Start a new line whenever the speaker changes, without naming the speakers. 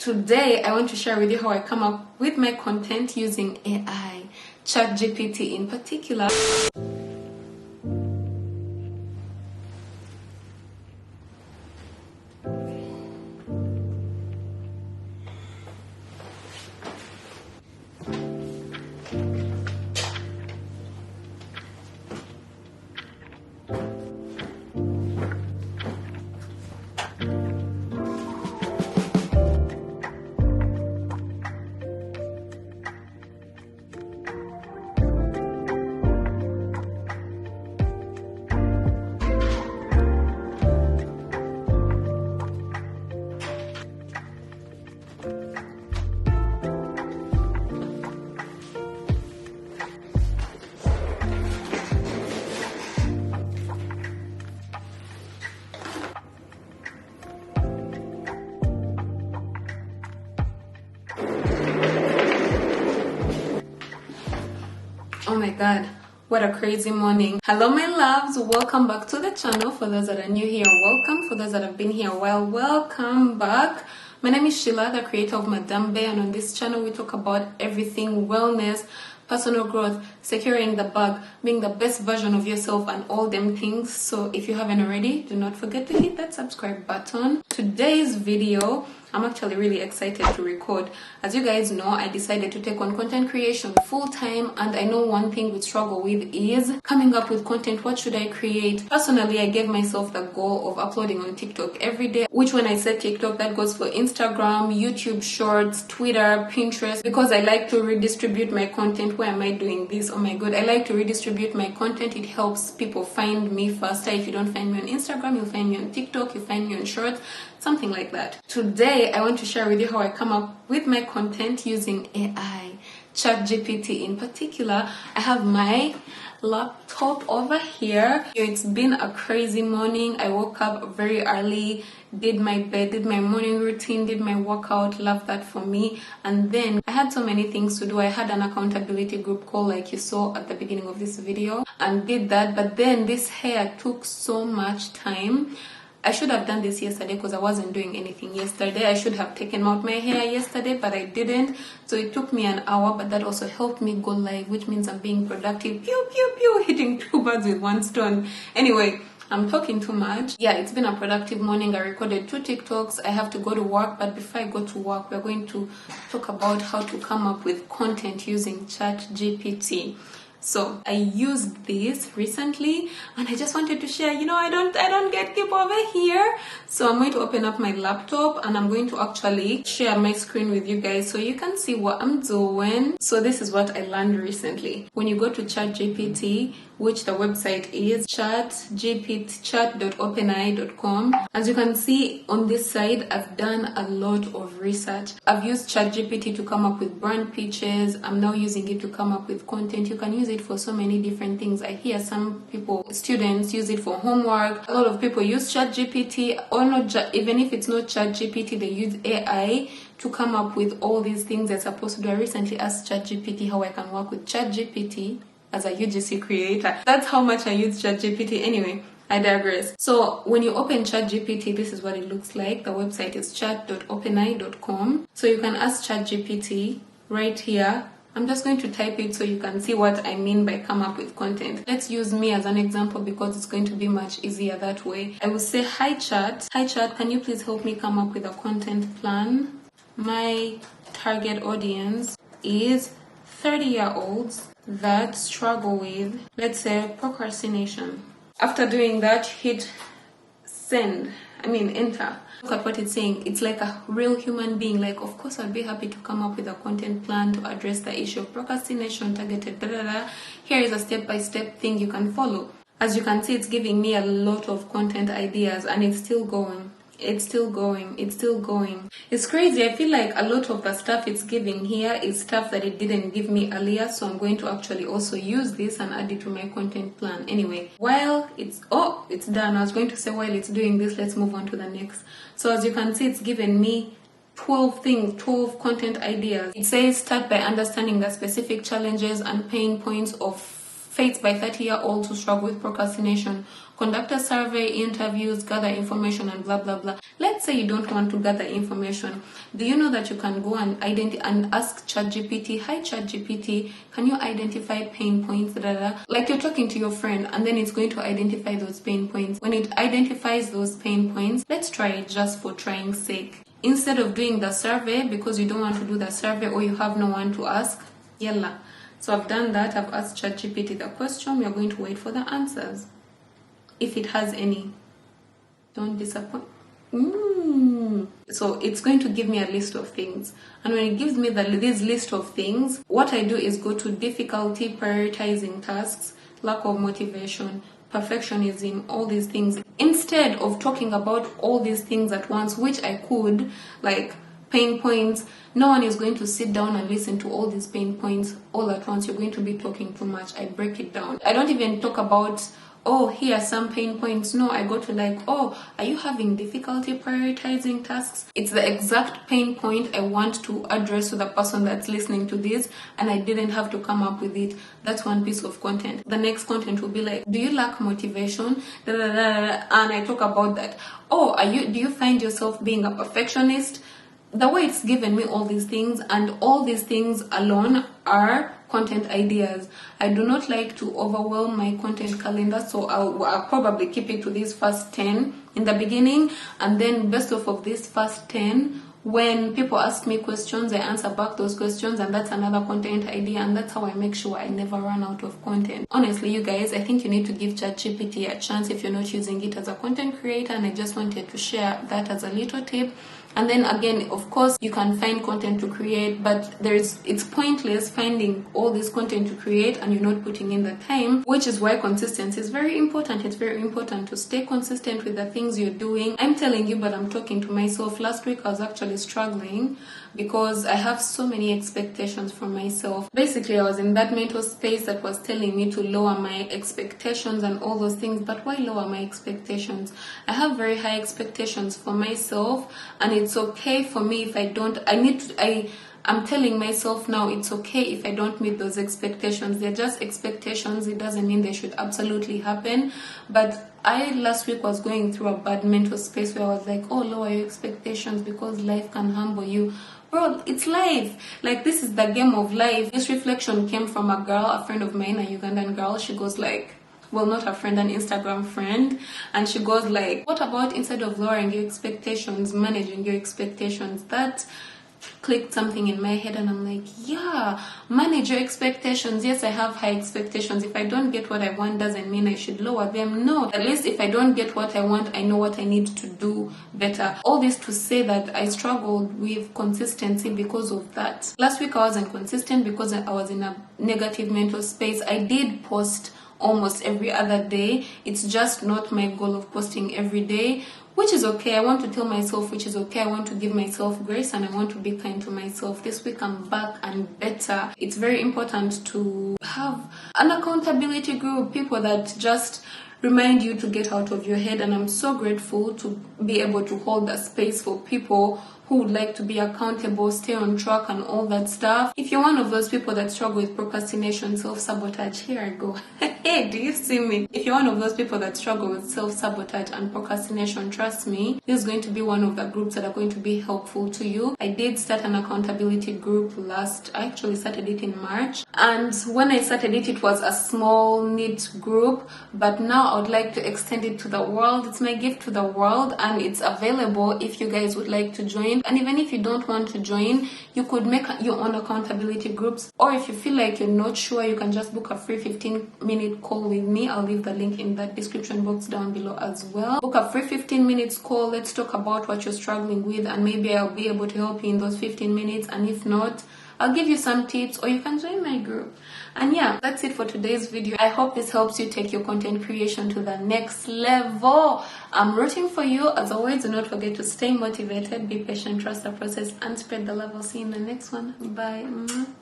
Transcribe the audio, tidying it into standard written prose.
Today, I want to share with you how I come up with my content using AI, CHAT GPT in particular. Oh my god, what a crazy morning. Hello my loves, welcome back to the channel. For those that are new here, welcome. For those that have been here a while, welcome back. My name is Sheila, the creator of Madame Bear, and on this channel we talk about everything wellness, personal growth, securing the bag, being the best version of yourself, and all them things. So if you haven't already, do not forget to hit that subscribe button. Today's video, I'm actually really excited to record. As you guys know, I decided to take on content creation full-time, and I know one thing we struggle with is coming up with content. What should I create? Personally, I gave myself the goal of uploading on TikTok every day, which when I said TikTok, that goes for Instagram, YouTube Shorts, Twitter, Pinterest, because I like to redistribute my content. Why am I doing this? Oh my god, I like to redistribute my content. It helps people find me faster. If you don't find me on Instagram, you'll find me on TikTok, you'll find me on Shorts, something like that. Today, I want to share with you how I come up with my content using AI, CHAT GPT in particular. I have my laptop over here. It's been a crazy morning. I woke up very early, did my bed, did my morning routine, did my workout. Love that for me. And then I had so many things to do. I had an accountability group call like you saw at the beginning of this video and did that. But then this hair took so much time. I should have done this yesterday because I wasn't doing anything yesterday. I should have taken out my hair yesterday, but I didn't. So it took me an hour, but that also helped me go live, which means I'm being productive. Pew, pew, pew, hitting two birds with one stone. Anyway, I'm talking too much. Yeah, it's been a productive morning. I recorded 2 TikToks. I have to go to work, but before I go to work, we're going to talk about how to come up with content using CHAT GPT. So I used this recently and I just wanted to share, I don't get keep over here. So I'm going to open up my laptop and I'm going to actually share my screen with you guys so you can see what I'm doing. So this is what I learned recently. When you go to CHAT GPT, which the website is chat.openai.com. As you can see on this side, I've done a lot of research. I've used ChatGPT to come up with brand pitches. I'm now using it to come up with content. You can use it for so many different things. I hear some people, students, use it for homework. A lot of people use ChatGPT, or not, even if it's not ChatGPT, they use AI to come up with all these things they're supposed to do. I recently asked ChatGPT how I can work with ChatGPT as a UGC creator. That's how much I use ChatGPT. Anyway, I digress. So when you open ChatGPT, this is what it looks like. The website is chat.openai.com. So you can ask ChatGPT right here. I'm just going to type it so you can see what I mean by come up with content. Let's use me as an example because it's going to be much easier that way. I will say, hi chat, can you please help me come up with a content plan? My target audience is 30-year-olds that struggle with, let's say, procrastination. After doing that, hit enter. Look at what it's saying. It's like a real human being. Like, of course, I'd be happy to come up with a content plan to address the issue of procrastination, targeted, Here is a step-by-step thing you can follow. As you can see, it's giving me a lot of content ideas and it's still going. It's still going. It's crazy. I feel like a lot of the stuff it's giving here is stuff that it didn't give me earlier. So I'm going to actually also use this and add it to my content plan. Anyway, while it's done. I was going to say while it's doing this, let's move on to the next. So as you can see, it's given me 12 content ideas. It says start by understanding the specific challenges and pain points of Fates by 30-year-olds who struggle with procrastination. Conduct a survey, interviews, gather information, and blah blah blah. Let's say you don't want to gather information. Do you know that you can go and ask chat GPT, hi chat GPT, can you identify pain points? Like you're talking to your friend, and then it's going to identify those pain points. When it identifies those pain points, let's try it just for trying sake. Instead of doing the survey because you don't want to do the survey or you have no one to ask, yalla. So I've done that. I've asked ChatGPT the question. We are going to wait for the answers. If it has any, don't disappoint. So it's going to give me a list of things. And when it gives me this list of things, what I do is go to difficulty, prioritizing tasks, lack of motivation, perfectionism, all these things. Instead of talking about all these things at once, which I could, like pain points, no one is going to sit down and listen to all these pain points all at once. You're going to be talking too much. I break it down. I don't even talk about, oh, here are some pain points. No, I go to like, oh, are you having difficulty prioritizing tasks? It's the exact pain point I want to address to the person that's listening to this, and I didn't have to come up with it. That's one piece of content. The next content will be like, do you lack motivation? And I talk about that. Oh, do you find yourself being a perfectionist? The way it's given me all these things, and all these things alone are content ideas. I do not like to overwhelm my content calendar, so I'll probably keep it to these first 10 in the beginning, and then based off of these first 10, when people ask me questions, I answer back those questions, and that's another content idea, and that's how I make sure I never run out of content. Honestly, you guys, I think you need to give ChatGPT a chance if you're not using it as a content creator, and I just wanted to share that as a little tip. And then again, of course, you can find content to create, but it's pointless finding all this content to create and you're not putting in the time, which is why consistency is very important. It's very important to stay consistent with the things you're doing. I'm telling you, but I'm talking to myself. Last week, I was actually struggling because I have so many expectations from myself. Basically, I was in that mental space that was telling me to lower my expectations and all those things. But why lower my expectations? I have very high expectations for myself, and it's okay for me if I don't. I'm telling myself now it's okay if I don't meet those expectations. They're just expectations. It doesn't mean they should absolutely happen. But I last week was going through a bad mental space where I was like, oh, lower your expectations because life can humble you. Bro, it's life. Like, this is the game of life. This reflection came from a girl, a friend of mine, a Ugandan girl. She goes like, well, not a friend, an Instagram friend. And she goes like, what about instead of lowering your expectations, managing your expectations? That clicked something in my head, and I'm like, yeah, manage your expectations. Yes, I have high expectations. If I don't get what I want, doesn't mean I should lower them. No, at least if I don't get what I want, I know what I need to do better. All this to say that I struggled with consistency because of that. Last week I wasn't consistent because I was in a negative mental space. I did post almost every other day. It's just not my goal of posting every day, which is okay. I want to tell myself which is okay. I want to give myself grace, and I want to be kind to myself. This week I'm back and better. It's very important to have an accountability group, people that just remind you to get out of your head, and I'm so grateful to be able to hold that space for people who would like to be accountable, stay on track, and all that stuff. If you're one of those people that struggle with procrastination, self-sabotage, here I go. Hey, do you see me? If you're one of those people that struggle with self-sabotage and procrastination, trust me, this is going to be one of the groups that are going to be helpful to you. I did start an accountability group I actually started it in March. And when I started it, it was a small, neat group. But now I would like to extend it to the world. It's my gift to the world, and it's available if you guys would like to join. And even if you don't want to join, you could make your own accountability groups. Or if you feel like you're not sure, you can just book a free 15-minute call with me. I'll leave the link in that description box down below as well. Book a free 15 minutes call. Let's talk about what you're struggling with, and maybe I'll be able to help you in those 15 minutes. And if not, I'll give you some tips, or you can join my group. And yeah, that's it for today's video. I hope this helps you take your content creation to the next level. I'm rooting for you. As always, do not forget to stay motivated, be patient, trust the process, and spread the love. I'll see you in the next one. Bye.